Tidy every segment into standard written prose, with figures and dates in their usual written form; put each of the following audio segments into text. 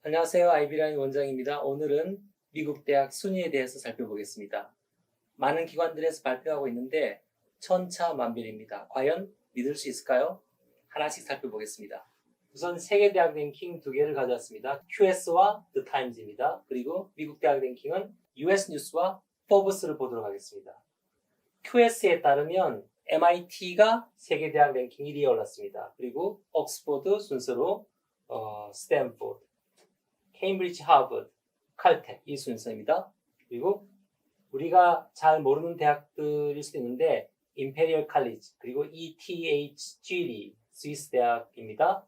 안녕하세요. 아이비라인 원장입니다. 오늘은 미국 대학 순위에 대해서 살펴보겠습니다. 많은 기관들에서 발표하고 있는데 천차만별입니다. 과연 믿을 수 있을까요? 하나씩 살펴보겠습니다. 우선 세계 대학 랭킹 두 개를 가져왔습니다. QS와 The Times입니다. 그리고 미국 대학 랭킹은 US 뉴스와 포브스를 보도록 하겠습니다. QS에 따르면 MIT가 세계 대학 랭킹 1위에 올랐습니다. 그리고 옥스퍼드 순서로 스탠포드, 케임브리지, 하버드, 칼텍 이 순서입니다. 그리고 우리가 잘 모르는 대학들일 수도 있는데 임페리얼 칼리지, 그리고 ETHG 스위스 대학입니다.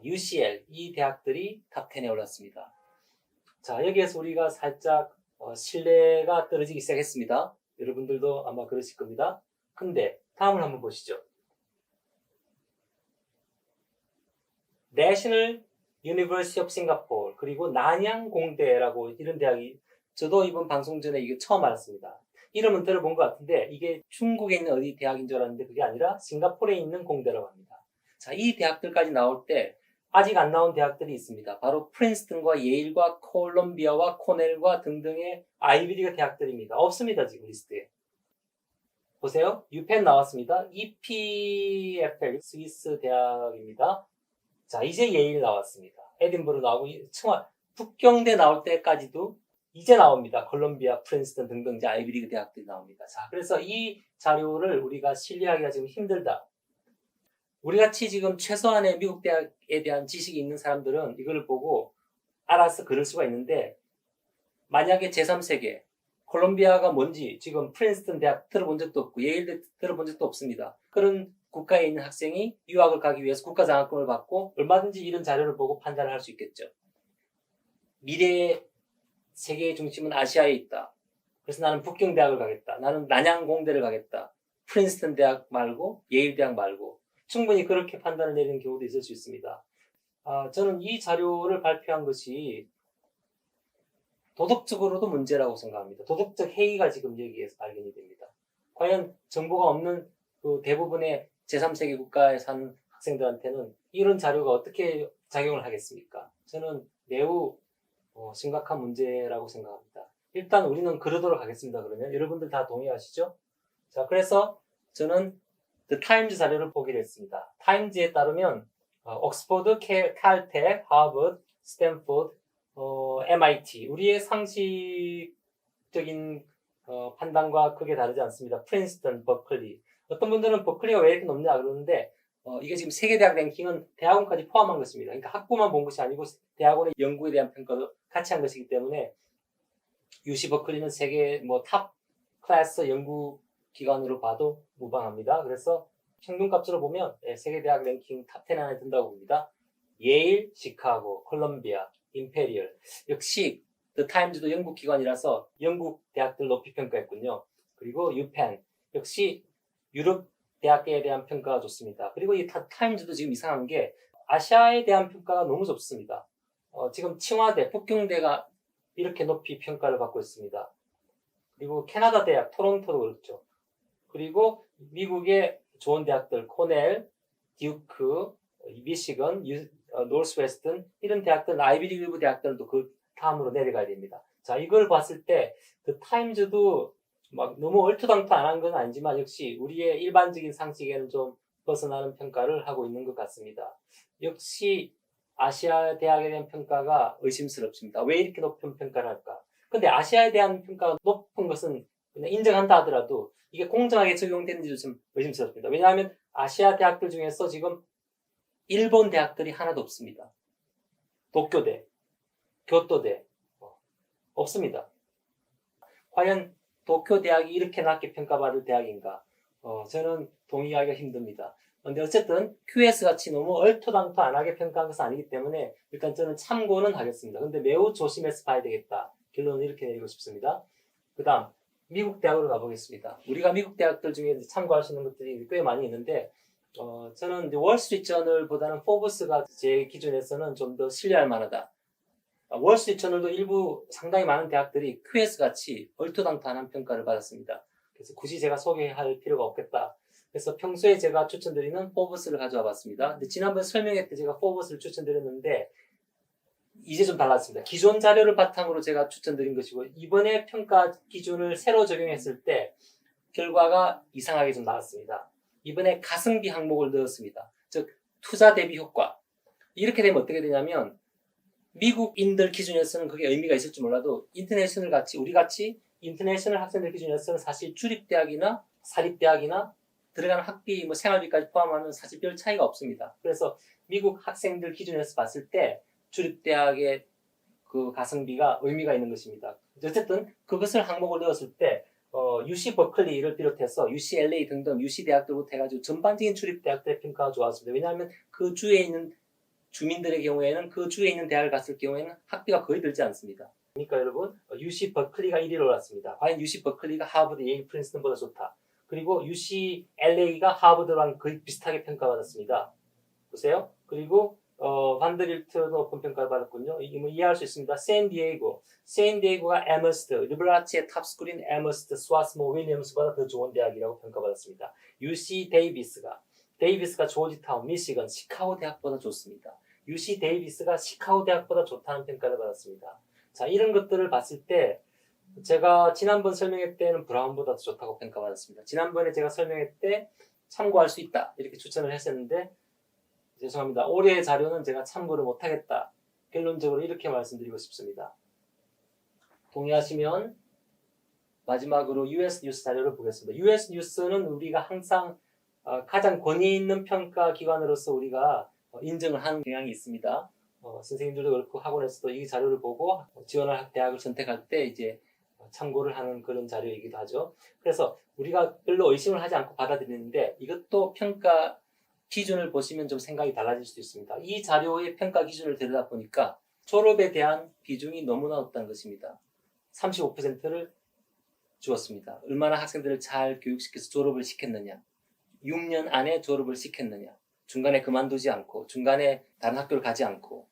UCL 이 대학들이 탑 10에 올랐습니다. 자, 여기에서 우리가 살짝 신뢰가 떨어지기 시작했습니다. 여러분들도 아마 그러실 겁니다. 근데 다음을 한번 보시죠. 내셔널 유니버시티 오브 싱가포르, 그리고 난양공대라고 이런 대학이, 저도 이번 방송 전에 이게 처음 알았습니다. 이름은 들어본 것 같은데 이게 중국에 있는 어디 대학인 줄 알았는데 그게 아니라 싱가포르에 있는 공대라고 합니다. 자, 이 대학들까지 나올 때 아직 안 나온 대학들이 있습니다. 바로 프린스턴과 예일과 콜롬비아와 코넬과 등등의 아이비리그 대학들입니다. 없습니다, 지금 리스트에. 보세요. 유펜 나왔습니다. EPFL 스위스 대학입니다. 자, 이제 예일 나왔습니다. 에딘버러 나오고, 북경대 나올 때까지도 이제 나옵니다. 콜롬비아, 프린스턴 등등 이제 아이비리그 대학들이 나옵니다. 자, 그래서 이 자료를 우리가 신뢰하기가 지금 힘들다. 우리 같이 지금 최소한의 미국 대학에 대한 지식이 있는 사람들은 이걸 보고 알아서 그럴 수가 있는데, 만약에 제3세계, 콜롬비아가 뭔지 지금 프린스턴 대학 들어본 적도 없고 예일대 들어본 적도 없습니다. 그런 국가에 있는 학생이 유학을 가기 위해서 국가장학금을 받고 얼마든지 이런 자료를 보고 판단을 할 수 있겠죠. 미래의 세계의 중심은 아시아에 있다. 그래서 나는 북경대학을 가겠다. 나는 난양공대를 가겠다. 프린스턴 대학 말고 예일 대학 말고 충분히 그렇게 판단을 내리는 경우도 있을 수 있습니다. 저는 이 자료를 발표한 것이 도덕적으로도 문제라고 생각합니다. 도덕적 해이가 지금 여기에서 발견이 됩니다. 과연 정보가 없는 그 대부분의 제3세계 국가에 사는 학생들한테는 이런 자료가 어떻게 작용을 하겠습니까? 저는 매우 심각한 문제라고 생각합니다. 일단 우리는 그러도록 하겠습니다. 그러면 여러분들 다 동의하시죠? 자, 그래서 저는 The Times 자료를 보기로 했습니다. 타임즈에 따르면 옥스퍼드, 칼텍, 하버드, 스탠포드, MIT, 우리의 상식적인 판단과 크게 다르지 않습니다. 프린스턴, 버클리. 어떤 분들은 버클리가 왜 이렇게 높냐 그러는데 이게 지금 세계대학 랭킹은 대학원까지 포함한 것입니다. 그러니까 학부만 본 것이 아니고 대학원의 연구에 대한 평가도 같이 한 것이기 때문에 UC 버클리는 세계 탑 클래스 연구 기관으로 봐도 무방합니다. 그래서 평균값으로 보면 세계대학 랭킹 탑 10 안에 든다고 봅니다. 예일, 시카고, 콜롬비아, 임페리얼. 역시 The Times도 영국 기관이라서 영국 대학들 높이 평가했군요. 그리고 유펜 역시 유럽 대학에 대한 평가가 좋습니다. 그리고 이 타임즈도 지금 이상한 게 아시아에 대한 평가가 너무 좋습니다. 지금清華대, 북경대가 이렇게 높이 평가를 받고 있습니다. 그리고 캐나다 대학, 토론토도 그렇죠. 그리고 미국의 좋은 대학들, 코넬, 듀크, 미시건, 노스웨스턴 이런 대학들, 아이비리그 일부 대학들도 그 다음으로 내려가야 됩니다. 자, 이걸 봤을 때 그 타임즈도 막 너무 얼토당토 안 한 건 아니지만 역시 우리의 일반적인 상식에는 좀 벗어나는 평가를 하고 있는 것 같습니다. 역시 아시아 대학에 대한 평가가 의심스럽습니다. 왜 이렇게 높은 평가를 할까? 근데 아시아에 대한 평가가 높은 것은 그냥 인정한다 하더라도 이게 공정하게 적용되는지도 좀 의심스럽습니다. 왜냐하면 아시아 대학들 중에서 지금 일본 대학들이 하나도 없습니다. 도쿄대, 교토대 없습니다. 과연 도쿄 대학이 이렇게 낮게 평가받을 대학인가? 저는 동의하기가 힘듭니다. 근데 어쨌든 QS 같이 너무 얼토당토 안 하게 평가한 것은 아니기 때문에 일단 저는 참고는 하겠습니다. 근데 매우 조심해서 봐야 되겠다. 결론은 이렇게 내리고 싶습니다. 그 다음 미국 대학으로 가보겠습니다. 우리가 미국 대학들 중에 참고할 수 있는 것들이 꽤 많이 있는데 저는 월스트리트저널보다는 포브스가 제 기준에서는 좀 더 신뢰할 만하다. 월스트리트저널도 일부 상당히 많은 대학들이 QS같이 얼토당토하는 평가를 받았습니다. 그래서 굳이 제가 소개할 필요가 없겠다. 그래서 평소에 제가 추천드리는 포브스를 가져와 봤습니다. 근데 지난번에 설명회 때 제가 포브스를 추천드렸는데 이제 좀 달랐습니다. 기존 자료를 바탕으로 제가 추천드린 것이고 이번에 평가 기준을 새로 적용했을 때 결과가 이상하게 좀 나왔습니다. 이번에 가성비 항목을 넣었습니다. 즉 투자 대비 효과. 이렇게 되면 어떻게 되냐면 미국인들 기준에서는 그게 의미가 있을지 몰라도 인터내셔널 같이 우리 같이 인터내셔널 학생들 기준에서는 사실 주립대학이나 사립대학이나 들어가는 학비, 뭐 생활비까지 포함하면 사실 별 차이가 없습니다. 그래서 미국 학생들 기준에서 봤을 때 주립대학의 그 가성비가 의미가 있는 것입니다. 어쨌든 그것을 항목을 넣었을 때 UC 버클리를 비롯해서 UCLA 등등 UC 대학들부터 해가지고 전반적인 주립대학들의 평가가 좋았습니다. 왜냐하면 그 주에 있는 주민들의 경우에는 그 주에 있는 대학을 갔을 경우에는 학비가 거의 들지 않습니다. 그러니까 여러분 UC 버클리가 1위로 올랐습니다. 과연 UC 버클리가 하버드, 예일, 프린스턴보다 좋다. 그리고 UCLA가 하버드랑 거의 비슷하게 평가받았습니다. 보세요. 그리고 반더빌트도 높은 평가를 받았군요. 이게 뭐 이해할 수 있습니다. 샌디에이고가 에머스트, 리버라치의 탑스쿨인 에머스트, 스와스모 윌리엄스보다 더 좋은 대학이라고 평가받았습니다. UC 데이비스가 조지타운, 미시건, 시카고 대학보다 좋습니다. UC 데이비스가 시카고 대학보다 좋다는 평가를 받았습니다. 자, 이런 것들을 봤을 때 제가 지난번 설명회 때는 브라운보다 더 좋다고 평가받았습니다. 지난번에 제가 설명회 때 참고할 수 있다 이렇게 추천을 했었는데 죄송합니다. 올해의 자료는 제가 참고를 못하겠다. 결론적으로 이렇게 말씀드리고 싶습니다. 동의하시면 마지막으로 US 뉴스 자료를 보겠습니다. US 뉴스는 우리가 항상 가장 권위 있는 평가 기관으로서 우리가 인정을 하는 경향이 있습니다. 선생님들도 그렇고 학원에서도 이 자료를 보고 지원할 대학을 선택할 때 이제 참고를 하는 그런 자료이기도 하죠. 그래서 우리가 별로 의심을 하지 않고 받아들이는데 이것도 평가 기준을 보시면 좀 생각이 달라질 수도 있습니다. 이 자료의 평가 기준을 들여다보니까 졸업에 대한 비중이 너무나 높다는 것입니다. 35%를 주었습니다. 얼마나 학생들을 잘 교육시켜서 졸업을 시켰느냐, 6년 안에 졸업을 시켰느냐, 중간에 그만두지 않고 중간에 다른 학교를 가지 않고.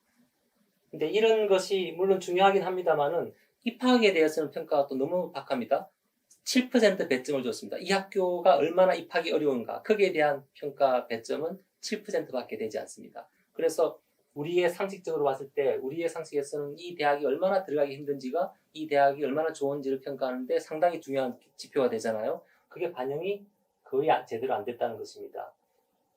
근데 이런 것이 물론 중요하긴 합니다만은 입학에 대해서는 평가가 또 너무 박합니다. 7% 배점을 줬습니다. 이 학교가 얼마나 입학이 어려운가, 거기에 대한 평가 배점은 7%밖에 되지 않습니다. 그래서 우리의 상식적으로 봤을 때 우리의 상식에서는 이 대학이 얼마나 들어가기 힘든지가 이 대학이 얼마나 좋은지를 평가하는데 상당히 중요한 지표가 되잖아요. 그게 반영이 거의 제대로 안 됐다는 것입니다.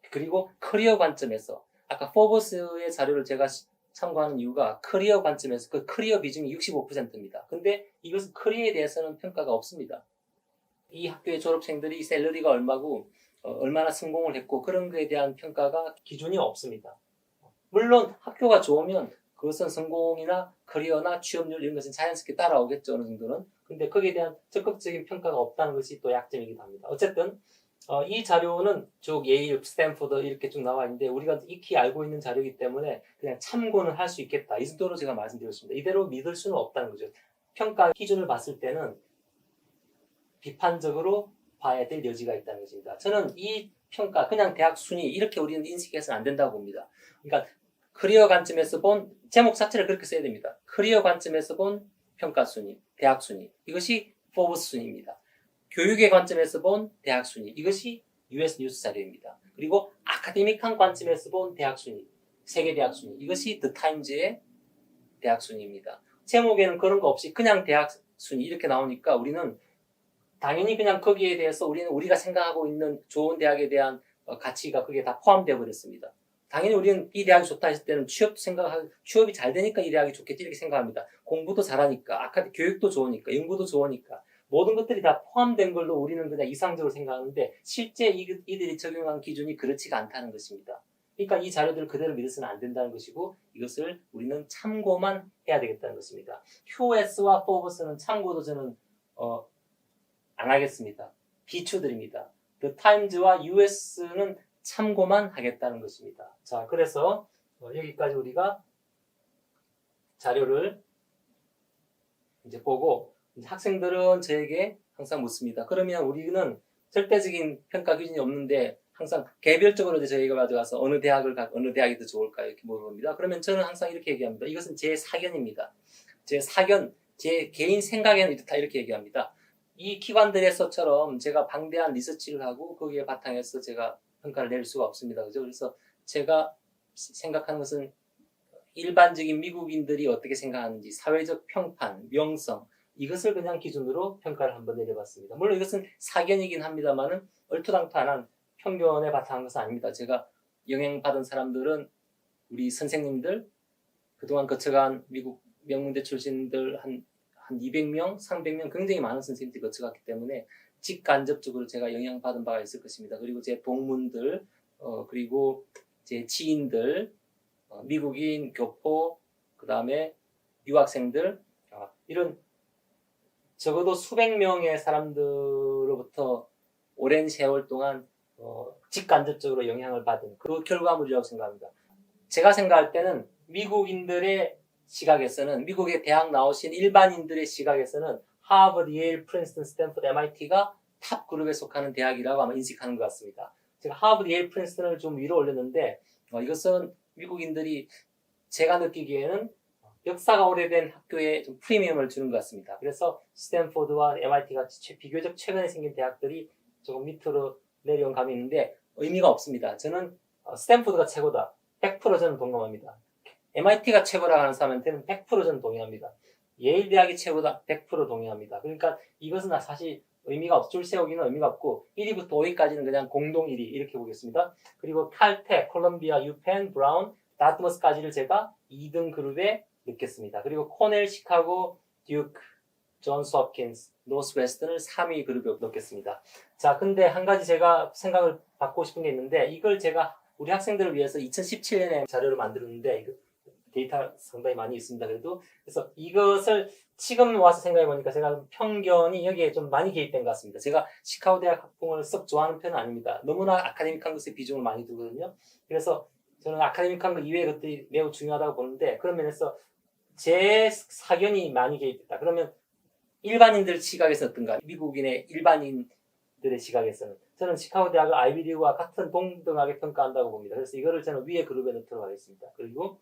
그리고 커리어 관점에서 아까 포브스의 자료를 제가 참고하는 이유가 커리어 관점에서 그 커리어 비중이 65%입니다. 근데 이것은 커리어에 대해서는 평가가 없습니다. 이 학교의 졸업생들이 샐러리가 얼마고 얼마나 성공을 했고 그런 거에 대한 평가가 기준이 없습니다. 물론 학교가 좋으면 그것은 성공이나 커리어나 취업률 이런 것은 자연스럽게 따라오겠죠, 어느 정도는. 근데 거기에 대한 적극적인 평가가 없다는 것이 또 약점이기도 합니다. 어쨌든 이 자료는 쭉 예일, 스탠포드 이렇게 쭉 나와 있는데 우리가 익히 알고 있는 자료이기 때문에 그냥 참고는 할 수 있겠다. 이 정도로 제가 말씀드렸습니다. 이대로 믿을 수는 없다는 거죠. 평가 기준을 봤을 때는 비판적으로 봐야 될 여지가 있다는 것입니다. 저는 이 평가, 그냥 대학 순위 이렇게 우리는 인식해서는 안 된다고 봅니다. 그러니까 커리어 관점에서 본 제목 자체를 그렇게 써야 됩니다. 커리어 관점에서 본 평가 순위, 대학 순위 이것이 포브스 순위입니다. 교육의 관점에서 본 대학 순위 이것이 US 뉴스 자료입니다. 그리고 아카데믹한 관점에서 본 대학 순위, 세계 대학 순위 이것이 더 타임즈의 대학 순위입니다. 제목에는 그런 거 없이 그냥 대학 순위 이렇게 나오니까 우리는 당연히 그냥 거기에 대해서 우리는 우리가 생각하고 있는 좋은 대학에 대한 가치가 거기에 다 포함되어 버렸습니다. 당연히 우리는 이 대학이 좋다 했을 때는 취업이 잘 되니까 이 대학이 좋겠지 이렇게 생각합니다. 공부도 잘하니까, 교육도 좋으니까, 연구도 좋으니까 모든 것들이 다 포함된 걸로 우리는 그냥 이상적으로 생각하는데 실제 이들이 적용한 기준이 그렇지가 않다는 것입니다. 그러니까 이 자료들을 그대로 믿어서는 안 된다는 것이고 이것을 우리는 참고만 해야 되겠다는 것입니다. QS와 포브스는 참고도 저는 안 하겠습니다. 비추드립니다. The Times와 US는 참고만 하겠다는 것입니다. 자, 그래서 여기까지 우리가 자료를 이제 보고 이제 학생들은 저에게 항상 묻습니다. 그러면 우리는 절대적인 평가 기준이 없는데 항상 개별적으로 저희가 가져가서 어느 대학이 더 좋을까요? 이렇게 물어봅니다. 그러면 저는 항상 이렇게 얘기합니다. 이것은 제 사견입니다. 제 사견, 제 개인 생각에는 이렇다 이렇게 얘기합니다. 이 기관들에서처럼 제가 방대한 리서치를 하고 거기에 바탕해서 제가 평가를 낼 수가 없습니다. 그죠? 그래서 제가 생각하는 것은 일반적인 미국인들이 어떻게 생각하는지 사회적 평판, 명성 이것을 그냥 기준으로 평가를 한번 내려봤습니다. 물론 이것은 사견이긴 합니다만은 얼토당토안한 편견에 바탕한 것은 아닙니다. 제가 영향받은 사람들은 우리 선생님들, 그동안 거쳐간 미국 명문대 출신들 한 200명, 300명 굉장히 많은 선생님들이 거쳐갔기 때문에 직간접적으로 제가 영향받은 바가 있을 것입니다. 그리고 제 동문들, 그리고 제 지인들, 미국인 교포, 그 다음에 유학생들, 이런 적어도 수백 명의 사람들로부터 오랜 세월 동안 직간접적으로 영향을 받은 그 결과물이라고 생각합니다. 제가 생각할 때는 미국인들의 시각에서는, 미국의 대학 나오신 일반인들의 시각에서는 하버드, 예일, 프린스턴, 스탠포드, MIT가 탑 그룹에 속하는 대학이라고 아마 인식하는 것 같습니다. 제가 하버드, 예일, 프린스턴을 좀 위로 올렸는데 이것은 미국인들이 제가 느끼기에는 역사가 오래된 학교에 좀 프리미엄을 주는 것 같습니다. 그래서 스탠포드와 MIT 같이 비교적 최근에 생긴 대학들이 조금 밑으로 내려온 감이 있는데 의미가 없습니다. 저는 스탠포드가 최고다. 100% 저는 동감합니다. MIT가 최고라고 하는 사람한테는 100% 저는 동의합니다. 예일 대학이 최고다. 100% 동의합니다. 그러니까 이것은 사실 의미가 없, 줄 세우기는 의미가 없고 1위부터 5위까지는 그냥 공동 1위 이렇게 보겠습니다. 그리고 칼텍, 콜럼비아, 유펜, 브라운, 다트머스까지를 제가 2등 그룹에 넣겠습니다. 그리고 코넬, 시카고, 듀크, 존스 홉킨스, 노스웨스턴을 3위 그룹에 넣겠습니다. 자, 근데 한 가지 제가 생각을 받고 싶은 게 있는데 이걸 제가 우리 학생들을 위해서 2017년에 자료를 만들었는데 이거 데이터 상당히 많이 있습니다. 그래서 이것을 지금 와서 생각해 보니까 제가 편견이 여기에 좀 많이 개입된 것 같습니다. 제가 시카고 대학 학부모를 썩 좋아하는 편은 아닙니다. 너무나 아카데믹한 것에 비중을 많이 두거든요. 그래서 저는 아카데믹한 것 이외의 것들이 매우 중요하다고 보는데 그런 면에서 제 사견이 많이 개입됐다. 그러면 일반인들 시각에서 어떤가? 미국인의 일반인들의 시각에서는 저는 시카고 대학을 아이비리그와 같은 동등하게 평가한다고 봅니다. 그래서 이거를 저는 위에 그룹에 넣도록 하겠습니다. 그리고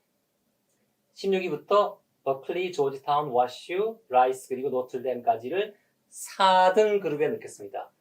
16위부터 버클리, 조지타운, 와슈, 라이스 그리고 노틀댐까지를 4등 그룹에 넣겠습니다.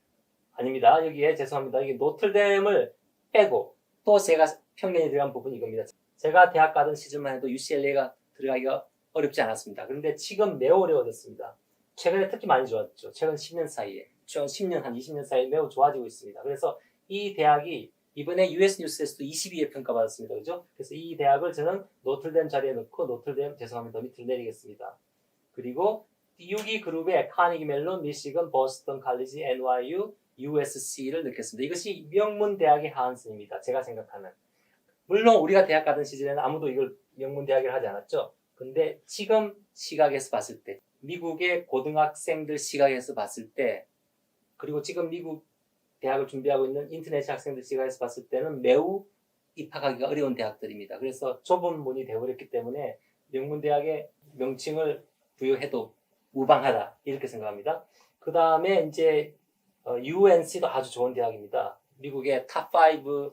아닙니다. 여기에 죄송합니다. 이게 노틀댐을 빼고 또 제가 편견이 들어간 부분이 이겁니다. 제가 대학 가던 시절만 해도 UCLA가 들어가기가 어렵지 않았습니다. 그런데 지금 매우 어려워졌습니다. 최근에 특히 많이 좋아졌죠. 최근 10년 사이에. 최근 10년, 한 20년 사이에 매우 좋아지고 있습니다. 그래서 이 대학이 이번에 US 뉴스에서도 22에 평가받았습니다. 그죠? 그래서 이 대학을 저는 노틀댐 자리에 넣고 노틀댐 죄송합니다. 밑으로 내리겠습니다. 그리고 6위 그룹에 카니기 멜론, 미시건, 버스턴 칼리지, NYU, USC를 넣겠습니다. 이것이 명문 대학의 하한선입니다. 제가 생각하는. 물론 우리가 대학 가던 시절에는 아무도 이걸 명문 대학이라 하지 않았죠. 근데 지금 시각에서 봤을 때 미국의 고등학생들 시각에서 봤을 때 그리고 지금 미국 대학을 준비하고 있는 인터넷 학생들 시각에서 봤을 때는 매우 입학하기가 어려운 대학들입니다. 그래서 좁은 문이 되어버렸기 때문에 명문 대학의 명칭을 부여해도 무방하다 이렇게 생각합니다. 그 다음에 이제 UNC도 아주 좋은 대학입니다. 미국의 탑5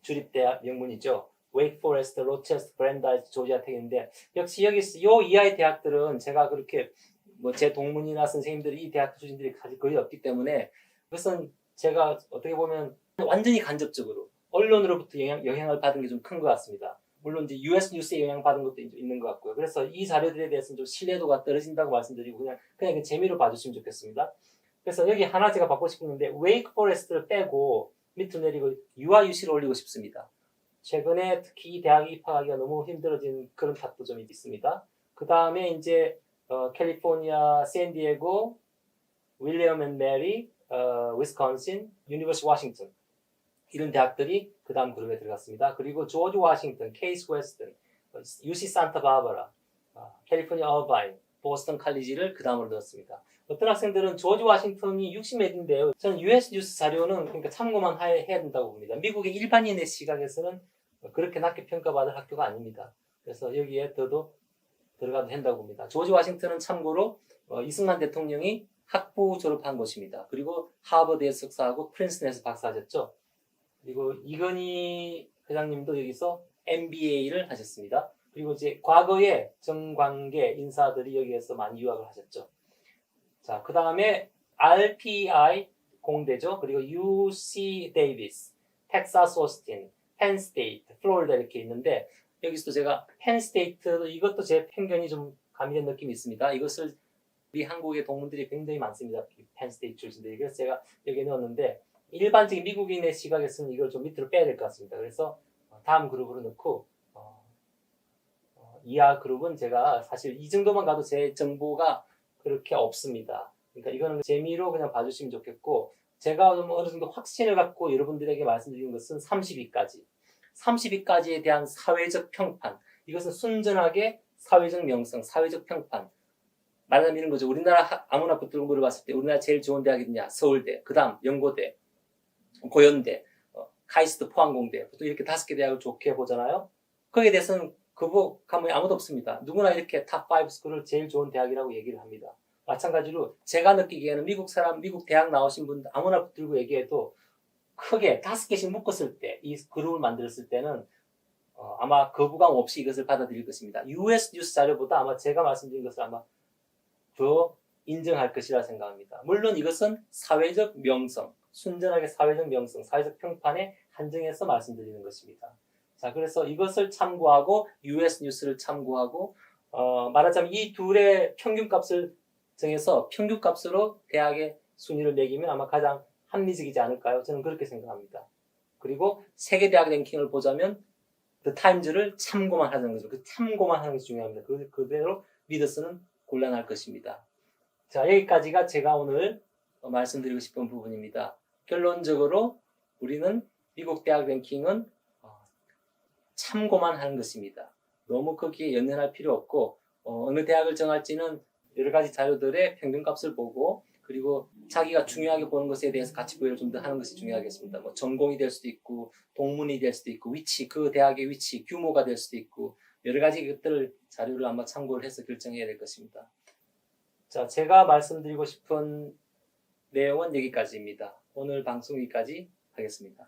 주립대학 명문이죠. 웨이크 포레스트, 로체스터, 브랜다이즈, 조지아 텍인데 역시 여기 요 이하의 대학들은 제가 그렇게 뭐 제 동문이나 선생님들이 이 대학 출신들이 사실 거의 없기 때문에 그것은 제가 어떻게 보면 완전히 간접적으로 언론으로부터 영향을 받은 게 좀 큰 것 같습니다. 물론 이제 US 뉴스에 영향받은 것도 있는 것 같고요. 그래서 이 자료들에 대해서는 좀 신뢰도가 떨어진다고 말씀드리고 그냥 재미로 봐주시면 좋겠습니다. 그래서 여기 하나 제가 받고 싶은데 웨이크 포레스트를 빼고 밑으로 내리고 UIUC를 올리고 싶습니다. 최근에 특히 이 대학에 입학하기가 너무 힘들어진 그런 탓도 좀 있습니다. 그 다음에 이제 캘리포니아, 샌디에고, 윌리엄 앤 메리, 위스콘신, 유니버시티 워싱턴 이런 대학들이 그 다음 그룹에 들어갔습니다. 그리고 조지 워싱턴, 케이스 웨스턴, UC 산타 바바라, 캘리포니아 어바인, 보스턴 칼리지를 그 다음으로 넣었습니다. 어떤 학생들은 조지 워싱턴이 60몇인데요. 저는 US 뉴스 자료는 그러니까 참고만 해야 된다고 봅니다. 미국의 일반인의 시각에서는 그렇게 낮게 평가받을 학교가 아닙니다. 그래서 여기에 더도 들어가도 된다고 봅니다. 조지 워싱턴은 참고로 이승만 대통령이 학부 졸업한 곳입니다. 그리고 하버드에서 석사하고 프린스턴에서 박사하셨죠. 그리고 이건희 회장님도 여기서 MBA를 하셨습니다. 그리고 이제 과거에 정관계 인사들이 여기에서 많이 유학을 하셨죠. 자, 그 다음에 RPI 공대죠. 그리고 UC 데이비스, 텍사스 오스틴, 펜 스테이트, 플로리다 이렇게 있는데 여기서도 제가 펜스테이트, 이것도 제 편견이 좀 가미된 느낌이 있습니다. 이것을 우리 한국의 동문들이 굉장히 많습니다. 펜스테이트 출신들이. 그래서 제가 여기에 넣었는데, 일반적인 미국인의 시각에서는 이걸 좀 밑으로 빼야 될 것 같습니다. 그래서 다음 그룹으로 넣고, 이하 그룹은 제가 사실 이 정도만 가도 제 정보가 그렇게 없습니다. 그러니까 이거는 재미로 그냥 봐주시면 좋겠고, 제가 어느 정도 확신을 갖고 여러분들에게 말씀드리는 것은 30위까지. 30위까지에 대한 사회적 평판. 이것은 순전하게 사회적 명성, 사회적 평판. 말하자면 이런 거죠. 우리나라 아무나 붙들고 물어봤을 때 우리나라 제일 좋은 대학이 있냐? 서울대, 그 다음 연고대, 고연대, 카이스트 포항공대. 보통 이렇게 5개 대학을 좋게 보잖아요. 거기에 대해서는 거부감이 아무도 없습니다. 누구나 이렇게 탑5 스쿨을 제일 좋은 대학이라고 얘기를 합니다. 마찬가지로 제가 느끼기에는 미국 사람, 미국 대학 나오신 분들 아무나 붙들고 얘기해도 크게 5개씩 묶었을 때, 이 그룹을 만들었을 때는 아마 거부감 없이 이것을 받아들일 것입니다. US 뉴스 자료보다 아마 제가 말씀드린 것을 아마 더 인정할 것이라 생각합니다. 물론 이것은 사회적 명성, 순전하게 사회적 명성, 사회적 평판에 한정해서 말씀드리는 것입니다. 자, 그래서 이것을 참고하고 US 뉴스를 참고하고 말하자면 이 둘의 평균값을 정해서 평균값으로 대학의 순위를 매기면 아마 가장 합리적이지 않을까요? 저는 그렇게 생각합니다. 그리고 세계 대학 랭킹을 보자면 The Times를 참고만 하는 거죠. 그 참고만 하는 것이 중요합니다. 그대로 믿어서는 곤란할 것입니다. 자, 여기까지가 제가 오늘 말씀드리고 싶은 부분입니다. 결론적으로 우리는 미국 대학 랭킹은 참고만 하는 것입니다. 너무 거기에 연연할 필요 없고 어느 대학을 정할지는 여러 가지 자료들의 평균값을 보고 그리고 자기가 중요하게 보는 것에 대해서 가치 부여를 좀 더 하는 것이 중요하겠습니다. 뭐 전공이 될 수도 있고 동문이 될 수도 있고 위치, 그 대학의 위치, 규모가 될 수도 있고 여러 가지 것들을 자료를 아마 참고를 해서 결정해야 될 것입니다. 자, 제가 말씀드리고 싶은 내용은 여기까지입니다. 오늘 방송 여기까지 하겠습니다.